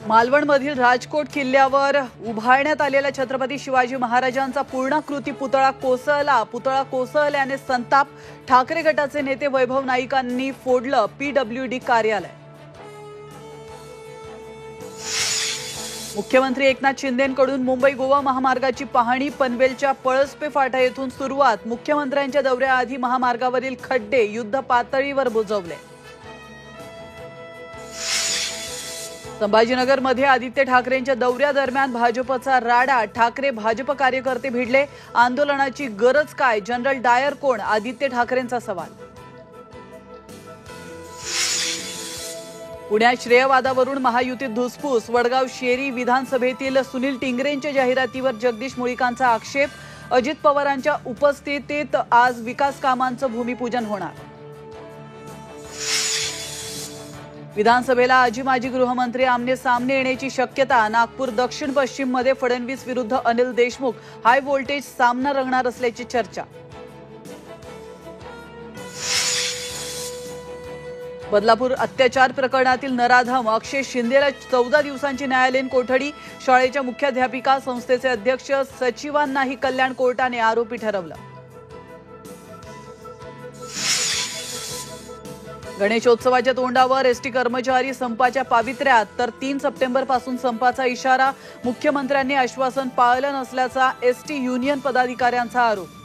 मालवणमधील राजकोट किल्ल्यावर उभारण्यात आलेला छत्रपती शिवाजी महाराजांचा पूर्णाकृती पुतळा कोसळला। पुतळा कोसळल्याने संताप। ठाकरे गटाचे नेते वैभव नाईकांनी फोडलं पीडब्ल्यूडी कार्यालय। मुख्यमंत्री एकनाथ शिंदेंकडून मुंबई गोवा महामार्गाची पाहणी। पनवेलच्या पळसपे फाटा येथून सुरुवात। मुख्यमंत्र्यांच्या दौऱ्याआधी महामार्गावरील खड्डे युद्ध पातळीवर बुजवले। संभाजीनगरमध्ये आदित्य ठाकरेंच्या दौऱ्यादरम्यान भाजपचा राडा। ठाकरे भाजप कार्यकर्ते भिडले। आंदोलनाची गरज काय? जनरल डायर कोण? आदित्य ठाकरेंचा सवाल। पुण्यात श्रेयवादावरून महायुतीत धुसफूस। वडगाव शेरी विधानसभेतील सुनील टिंगरेंच्या जाहिरातीवर जगदीश मुळीकांचा आक्षेप। अजित पवारांच्या उपस्थितीत आज विकास कामांचं भूमिपूजन होणार। विधानसभेला आजी माजी गृहमंत्री आमने सामने येण्याची शक्यता। नागपूर दक्षिण पश्चिम मध्ये फडणवीस विरुद्ध अनिल देशमुख हाय व्होल्टेज सामना रंगणार असल्याची चर्चा। बदलापूर अत्याचार प्रकरणातील नराधम अक्षय शिंदेला 14 दिवसांची न्यायालयीन कोठडी। शाळेच्या मुख्याध्यापिका संस्थेचे अध्यक्ष सचिवांनाही कल्याण कोर्टाने आरोपी ठरवलं। गणेशोत्सवाच्या तोंडावर एसटी कर्मचारी संपाच्या पावित्र्यात तर 3 सप्टेंबरपासून संपाचा इशारा। मुख्यमंत्र्यांनी आश्वासन पाळलं नसल्याचा एसटी युनियन पदाधिकाऱ्यांचा आरोप।